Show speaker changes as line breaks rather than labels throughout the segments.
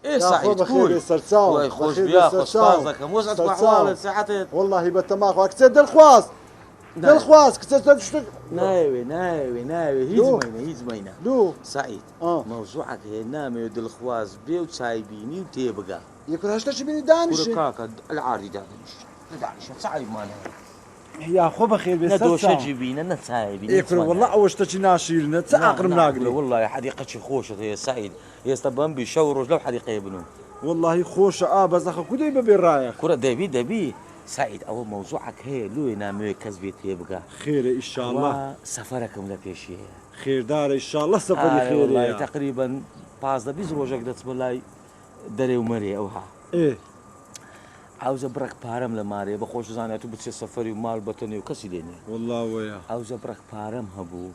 ايه سعيد كول
الله
خوش بيا خوش فازك موسعد احوالك صحتك
والله بتماخ وكسر دلخواس دلخواس كسر تشتك
ناوي هیچ ماينة
دو
سعيد موضوعك هي نامي ودلخواز بي وتسايبيني وتيبقى
يكون هشتا شبيني دانش
كاكا العاري دانش سعيد ما
يا خو بخير
ندوش جيبينا نتسايبيني
يكون والله اوشتش ناشيرنا تعاقرم ناقري
والله حديقة خوشة هي سعيد يستبان بيشورج لو حديقة يبنون
والله خوش بزخ كودي ببرايك
كرة دبي سعيد أول موضوعك هي لو ينامي كذبت يبقى
خير إن شاء الله
سفركم لبيشي
خير دار إن شاء الله سفري خير
والله تقريبا باز دبيز روجك دت بلاي دري ومري أوها
إيه
عاوز برك بارم لماري بخوش زانياتو بتشي سفري ومال بطني وكسي ديني
والله ويا
عاوز برك بارم هبو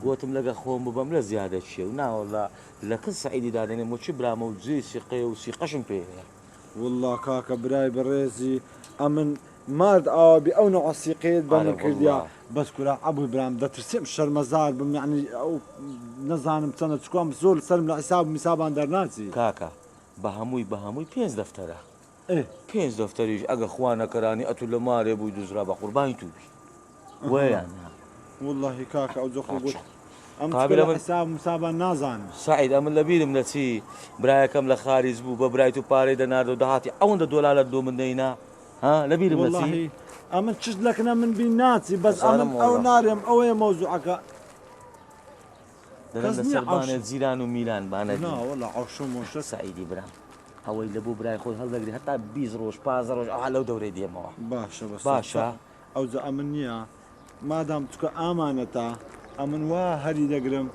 قوتم لقى خوم ببملا زيادة شيء ونا والله لكن سعيد دادني موتشي بلا موزي سيقي وسيقشم فيه
والله كاكا براي بريزي أمن مارد بأو نوع السيقيد بمن كرديا بس كلا أبو إبراهيم ده ترسم شرمزار بم يعني أو نزانم سنة تكون بزول سلم لحساب مسابان درناسي
كاكا بهموي بينز دفتره
إيه
بينز دفتريش أجا خوانا كراني أتو لماري بو يدوزرا بقربان توبي وين
والله كاكا أو زخو قلت
قابل
من حساب مسابان نازان
سعيد أمن لبيد من نسي براي كم لخارج بو ببرايتو باري دناردو دهاتي أون دولار دو من دينا ها لبيد من نسي
والله أمن تشد لكنا من بيناتي بس أمن أو نارم أو موضوعك
دلنا سربان زيران وميلان بانا
لا والله عشو موش
سعيد إبراهيم أو لبو براي خود هل بقدر حتى بيز روش باز روش أو على دوري دي ما
باشا بس
باشا
أو ذا أمنية ما دام تك أمانة أمن هري دقرم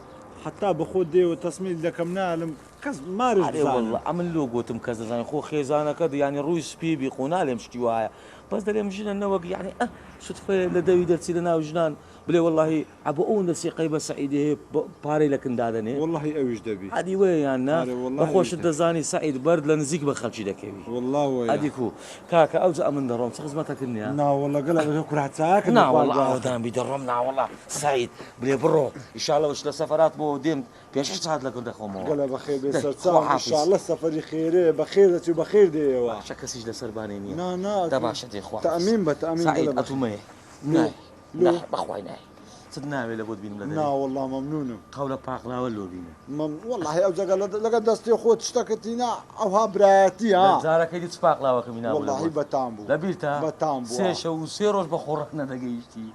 حتى بخود دي وتصميم لكم نعلم كز مارج
زانم والله عمل له قوتم كذا زاني خو خيزانه كذا يعني روي سبي بيقونا لهم شتوايا بس دل مشينا النوق يعني صدفه لدوي درسي لنا وجنان بلي والله عبؤون سيقي بس سعيد باري لك اندادني
والله اوج دبي
هذه وين بخوش الدزاني سعيد برد لنزيك بخلشي دكبي
والله وين
هذيكو كاكا اوزا من دروم خدمتك النيا
نا والله قلب كره ساكن
نا والله دام بيدرمنا والله سعيد بلي برو ان شاء الله وش لسفرات بو ديم بيش ساعات لك ندخل
قلب خير بسرسان ان شاء الله سفري خير بخير بخير دي
شكسيج لسربانيني
نا
تباشتي اخوان
تامين بتامين
سعيد اتومي ناي بخوي ناي صدنا ولا بود بين
لا والله ممنون
قولك باق لا ولا بين
والله او لقد دستي خوت اشتكتينا او هابراتي ها
زارك يدي تفاق لا وكمينا
والله بتامبو
لبيرتا
بتامبو
سيشو وسيروش بخورنا دقيشتي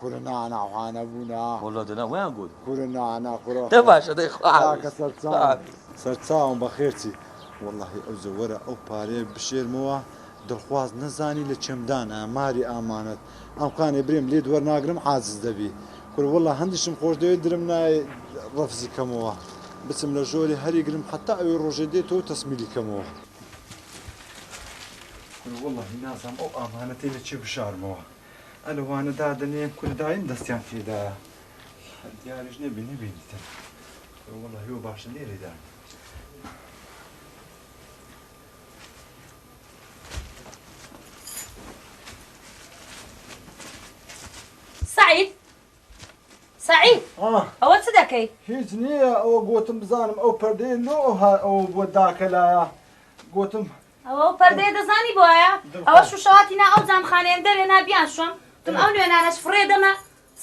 كلنا انا وحنا ابونا
والله دنا وين اقول
كلنا انا كره
تباش هذا اخوان
سرتساهم بخيرتي والله او زوره او باري بشير موا دڵخواز نزانی لە چەمدانە ماری ئامانەت ئەم کانێ برێم لێ دووەرناگرم حازز دەبی کور وڵە هەندیشم خۆش دەوێت درم نایە ڕەفزی کەمەوە بچم لە ژۆری هەریگرم حتا ئەوێ ڕۆژێ دێتەوە تەسمیلی کەمەوە وڵڵی نازانم ئەو ئامانەتی لە چێ بشارمەوە ئەلەوانە دادنێن کورداین دەستیان تێدایە دیاریش نەبینی بینیتە وڵڵی هێوە باشە لێرەدا
سعيد أو تصدقي
هیچ نییە ئەوە گوتم بزانم ئەو پەردەی لۆ ئەو بۆ داکەلایە گوتم
ئەوە پەردەی دەزانی بۆیە ئەوە شوشەواتی نا ئەو جامخانەیەم دەوێ نابیان شۆم تم ئەو نوێنانەش فڕێ دەمە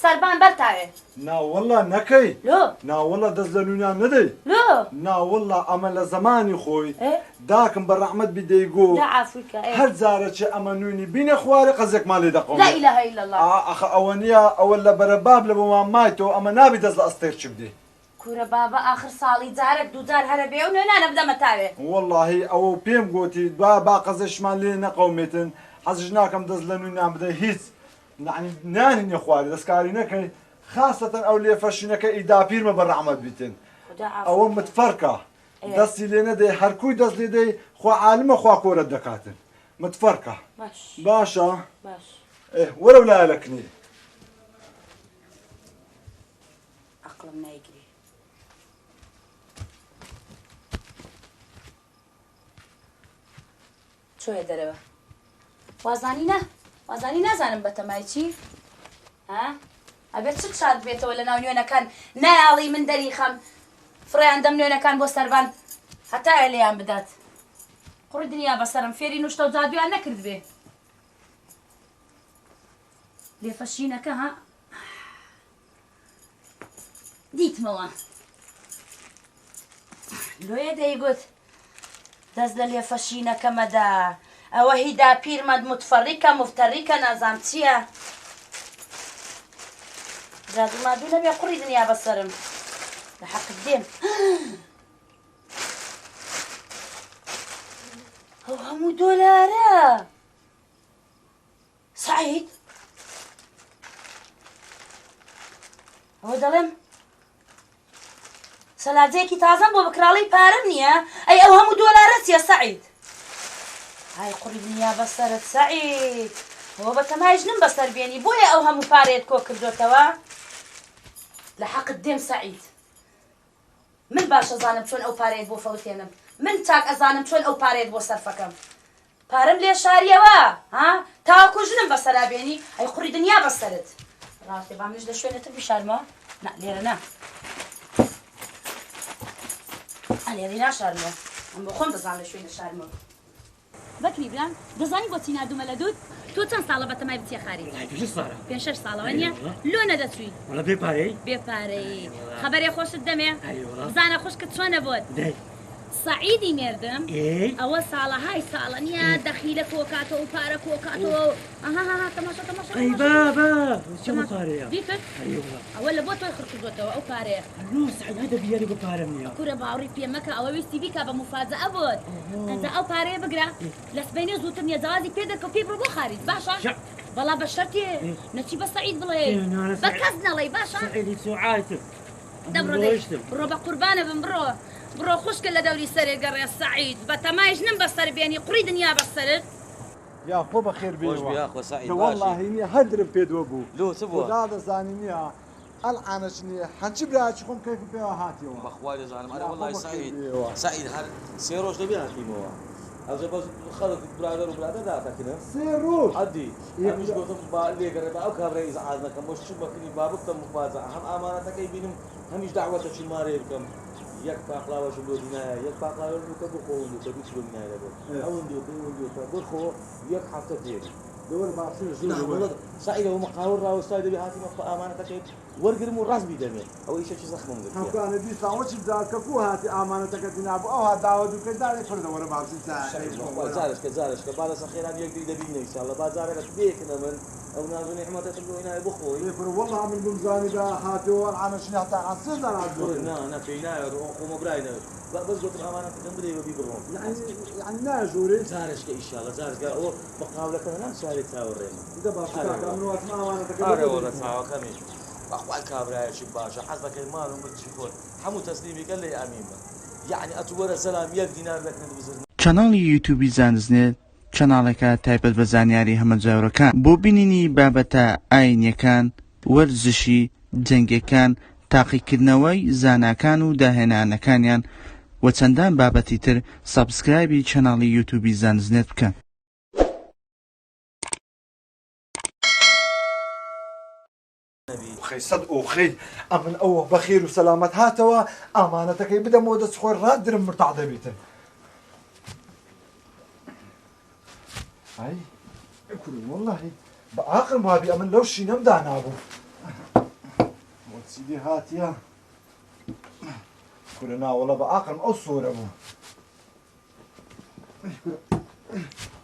سەربان بەرتاوێ
ناوەڵا نەکەی
لۆ
ناوەڵا دەست لە نوێنان نەدەی
لۆ
ناوەڵا ئەمە لە زەمانی خۆی داکم بە ڕەحمەت بیدەیگۆ هەر جارەچێ ئەمە نوێنی بینە خوارێ قەزێکمان لێ دەقەوم
لا إله إلا الله
ئەخە ئەوە نییە ئەوە لە بەرەباب لە بۆمان مایتەوە ئەمە نابی دەست لە ئەستێر چ بدێ
کورە بابا آخر ساڵی جارێک دووجار هەرە بێ و نوێنانە بدەمە تاوێ
وەڵڵاهی ئەوە پێم گوتی با قەزەشمان لێ نەقەومێتن حەزش ناکەم دەست لە نوێنان بدە هیچ نانی نیە خوارێ دەستکاری نەکەی خاصەتەن ئەو لێفەشینەکە ئیداپیرمە بە ڕەحمەت بیتن ئەوە متفەرکە دەستی لێ نەدەی هەرکووی دەست لێ دەی خوا عالمە خوا کۆرەت دەکاتن متفەرکە باشە وەرە لایە لەکنی
عەقڵم نایگری چۆیە دەرەوە وازانی نازانم بەتەمای چی ها ئەبێت چ شاد بێتەوە لە ناو نوێنەکان نایاڵی من دەری خەم فڕیان دەم نوێنەکان بۆ سەربان هەتا ئەلیان بدات قڕی دنیا بەسەرم فێری نوشتە و جادویان نەکرد بێ لێفەشینەکە ها دیتمەوە لۆیە دەیگوت دەست لە لێفەشینەکە مەدا ئەوە هیدا پیرمەد متفەڕیکە مفتەڕیکە نازام چییە جادو مادوو نەبێ قڕی دنیا بەسەرم لە حەقت دێم ئەو هەموو دۆلارە سعید ئەوە دەڵێم سەلاجەیەکی تازەم بۆ بکراڵی پارەم نییە ئەی ئەو هەموو دۆلارە چیە سعید ئای قڕی دنیا بەسەرت سعید ئەوە بە تەمای ژنم بەسەر بێنی بۆیە ئەو هەموو پارەیەت کۆ کردوتەوە لە حەقت دێم سعید من باش ئەزانم چۆن ئەو پارەیەت بۆ فەوتێنم من چاک ئەزانم چۆن ئەو پارەیەت بۆ سەرفەکەم پارەم لێ شاریەوە ها تاوەکو ژنم بەسەرا بێنی ئەی قڕی دنیا بەسەرت ڕاستێ با منش لە شوێنێتر بیشارمەوە نا لێرە نا ئەلێری ناشارمەوە ئەم بۆ خۆم دەزانم لە شوێنە شارمەوە بەکری برام دەزانی بۆچی نردومە لە دوود تۆ چەند ساڵە بەتەمای بچێ خاری پێ 6 ساڵەوە نییە لۆ نەدەچووی بێپارەی خەبەرێ خۆشت دەمێ بزانە خوشکت چۆنە بۆت سعیدی مێردم ئەوە ساڵەهای ساڵە نییە دەخیلە کۆکاتەوە و پارە کۆکاتەوە دیکرد ئەوە لە بۆ تۆی خڕکردوتەوە ئەو پارەیە کوورە باوڕی پێمەکە ئەوە ویستی بیکا بە مفاجەئە بۆت ئەنجا ئەو پارەیە بگرە لە سبەینێ زووتر نیە جوازی پێ دەکە و پێ بڕۆ بۆ خارج باشە بەڵا بە شەرتێ نەچی بە سعید بڵێ بە کەس نەڵێ باشە بڕۆ بە قوربانە بم بڕۆ خوشکە لە دەوری سەرێ گەڕێ سعید بە تەمایش نم بەسەر بێنی قڕی دنیا بەسەرت
یا خۆ بەخێر بێ
سعید
واللهی نییە هەندرم پێدوە بوو
لۆ چ بووە
خدا دەزانی نییە ئەلعانەش نییە هەنچی براچ خۆم کەیفی پێوە هاتیەوە
بەخوا دەزانم ئەرە وەڵڵی سعید هەر 3 ڕۆژ دەبێ هاتیمەوە ئەوجە بەس خەڵک برادەر و برادە داتەکردن
3 ڕۆژ
عەدی هەمیش گۆتم با لێگەڕێ بە ئەو کابرای ئیزعاج نەکەم بۆ شت بەکردی با بکەم مفاجە هەم ئامانەتەکەی بینم هەمیش داوەتەکی مارێ بکەم یەک پاقلاوەشم بۆ بینایە یەک پاقلاوە بکە بۆ خۆ بکە بیچ بۆ بینایە بۆ ئەوەندێ بخۆ یەک هەفتە دێری
دەوەر باشی
سعید ئەوە مقاوە ڕاوەستای دەبێ هاتیمە ئامانەتەکەی وەرگرم و ڕاست بیدەمێ ئەوە ئیشەکی زەخمم کرد
هەمکانە دیساوەچی بزارکە کو هاتی ئامانەتەکە دینابوو ئەو هات داوە دووکە دارێ فردەوەرە باشی
جارشکە با لەسەر خێران یەکدی دەبینە ئینشاءڵڵا بازارەکە بێکنە من ئەو ناز و نیعمەتەکەم بۆ هێنایە بخۆی
وەڵڵا من بمزانی دا هاتیەوە ئەلعانەشنی هەتا عەسێ زار
نا پێی نایە خۆمە برای نەوێت بەس گوتم ئامانەتەکەم بدەی بە بیبڕۆم
یعنی ناژوورێ
جارشکە ئینشاءڵڵا جارشکە ئەوە بەقاولەکە نام چارێ چاوەڕێمە
دە باشە کامنواتم ئامانەتەکە
ئارەوە چاوەکەمی بەخوای کابرایەکی باشە حەز دەکەی ماڵ و ملکی خۆت هەموو تەسلیمیکە لێ ئەمین بە یعنی ئەتووەرە سەلام 1 دینار دەکرد بزن
چەناڵی یوتیوبی زانستنێت چەناڵەکە تایبەت بە زانیاری هەمە جاورەکان بۆ بینینی بابەتە ئاینیەکان وەرزشی جەنگەکان تاقیکردنەوەی زاناکان و داهێنانەکانیان و چەندان بابەتی تر سابسکرایبی چەناڵی یوتیوبی زانستنێت بکەن
خەیسەد ئۆخەی ئەمن ئەوە بەخێر و سەلامەت هاتەوە ئامانەتەکەی بدەمەوە دەست خۆی ڕادرم مرتاع دەبێتن ئای کوڕی وەڵڵاهی بە ئاقم وابی ئەمن لەو شینەمدا نابوو وەچیدی هاتیە کورە ناوەڵە بە ئاقم ئەو سۆرە بوو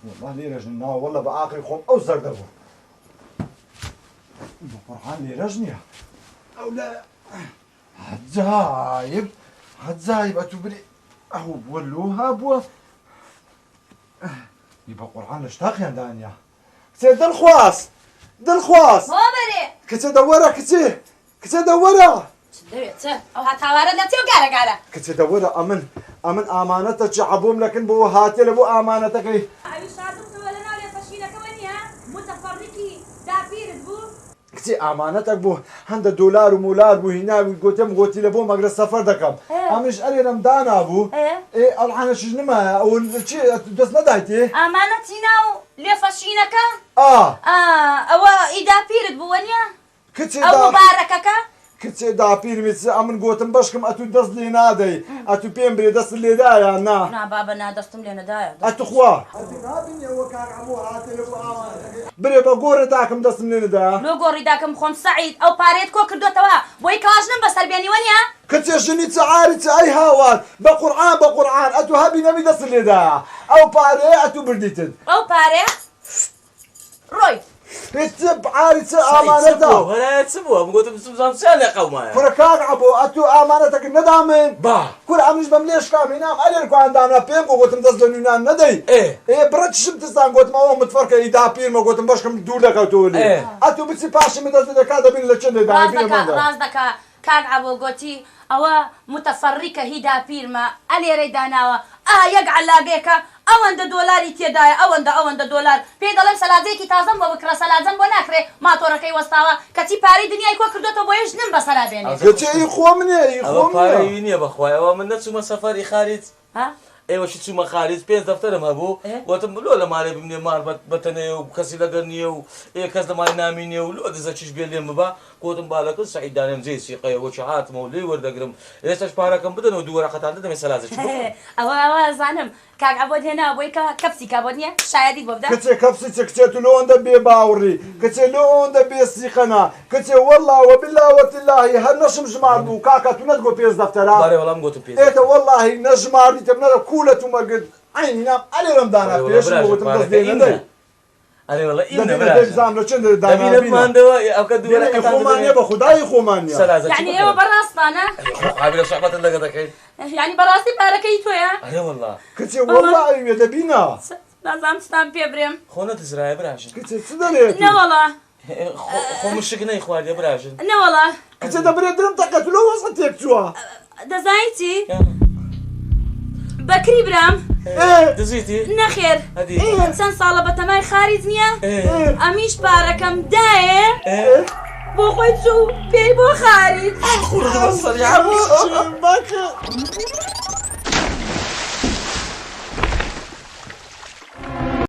وەڵڵا لێرەژ ناوەڵە بە ئاقی خۆم ئەو زەردە بوو بقرآن لێرەش نییە ئەو لە هەجایب ئەتوو برێ ئەو بووە لۆها بووە بە قورآن لە شتاقیان دانیا کچێ دڵخواست
بۆ بەرێ
کچێ دەوەرە کچێ دەوەرە
دەوێت ئەو هاتاوارە دەچێ و گارەگارە
کچێ دەوەرە ئەمن ئامانەتە چ عەبووم لەکن بۆ هاتێ لە بۆ ئامانەتەکەی
ئاوی شادوتەوە لە ناو لێفەشینەکەوە نییە متەفەڕیکی داپیرت بوو
کچێ ئامانەتێک بوو هەندە دۆلار و مولار بوو هیناوی گوتم گۆتی لە بۆ مەگرە سەفەر دەکەم ئەمیش ئەرێرەم دانابوو ئەڵحانەشش نمایە ئەو چی دەست نەدایتێ
ئامانەتی ناو لێفەشینەکە ئەوە ئیداپیرت بووە نییە
کچێ
ئەو مبارەکەکە
کچێ داپیرمی ئەمن گوتم بەشکم ئەتو دەست لێ نادەی ئەتو پێم برێ دەست لێدایە نا
نا بابە نادەستم لێ نەدایە
ئەتوخوا برێ بە گۆرە تاکەم دەستم لێ نەدایە
لۆ گۆڕی داکەم خۆم سەعید ئەو پارێت کۆ کردوتەوە بۆی کەواشنم بەسەر بێنیوە نیە
کچێ ژنی چعاری چ ئەی هاوات بە قورعان ئەتو هەبی نەبی دەست لێدایە ئەو پارەیە ئەتو بردیتن
ئەو پارێ ڕۆی
هیچ عاری چ ئامانەتە
هەرایە چ بووە گوتم سوزان چیان لە قەومایە
کورە کاک عەبوو ئەتو ئامانەتەکە نەدامن
با
کورە ئەمنیش بەم لێشکامینام ئەلێر کوواندانە پێم گوتم دەست لە نوێنان نەدەی بڕە چشم تستان گوتم ئەوە متفەرکە ئیدا پیرمە گوتم بەشکم دوور دەکەوتەوە لێ ئەتو بچی پاشمی دەست دەکا دەبین لە چند
ڕاست دەکا کاک عەبوو گوتی ئەوە متەفەڕیکە هیدا پیرمە ئەلێرەی داناوە یەک عەلاگەیەکە ئەوەندە دۆلاری تێدایە ئەوەندە دۆلار پێ دەڵێم سەلاجەیەکی تازەم بۆ بکرە سەلاجەم بۆ ناکرێ ماتۆڕەکەی وەستاوە کەچی پارەی دنیای کۆ کردوتەوە بۆ ژنم بەسەرا بێنێ
گەچێ خۆ منێ
ئەوە پارەی نییە بەخوای ئەوە من نەچوومە سەفەری خارج ئێوەشی چوومە خارج 5 دەفتەرم هەبوو وتم لۆ لە مالێ بمنێ مار بەتەنەیە و کەسی لەگەر نییە و کەس لە مای نامینێ و لۆ دزە چش بێ لێم ببا گوتم باڵەکە سعیددانم جێ سیقەیەوە چ هاتمە و لێی وەردەگرم ئێستاش پارەکەم بدەنەوە دووەرەقەتان دەمێ سەلاجەکی
ئەوە زانم کاک عەبوو هێنا بۆی کە کەپسی کا بۆ نییە شایەتی بۆ بدە
کچێ کەپسی چ کچێت لۆ ئەوەندە بێ باوڕی کچێ لۆ ئەوەندە بێ سیخەنا کچێ وەڵڵاوە باللاوەت اللهی هەر نەشم ژمار بوو کاکە تو نەتگۆ 5 دەفتەرا
بارێ وەڵام گوتم پێ
ئێتە وەڵڵاهی نەژماریتم نەدە کوولەت و مەرگت عینینام ئەلێرم دانا پێش گوتم دەست لێ نەدەی
ئەرێ وەڵا ئینە
دەبێت لە چند
دەبینەماندەوە ئەوکە دووەرەقەتان
خۆمانیە بە خودای خۆمانیە
یعنی ئێوە بەڕاستانە
عابرە سەحبەتت لەگە دەکەین
یعنی بەڕاستی پارەکەی تۆیە
ئەرێ وەڵا
کچێ وەڵڵاهی وێ دەبینە
نازانم چتان پێ برێم
خۆ نەدزرایە براژن
کچێ چ دەرێت
نەوەڵا
خۆ مشک نەی خواردێ براژن
نەوەڵا
کچێ دەبرێت درم تەقەت لۆ وەسە تێک چووە
دەزانی چی بەکری برام
دزیتی
نەخێر
هەدی
چەند ساڵە بە تەمای خارج نییە ئەمیش پارەکەم دایە بۆ خۆی چوو پێی بۆ خارج
خوڕ سەریع
بەکە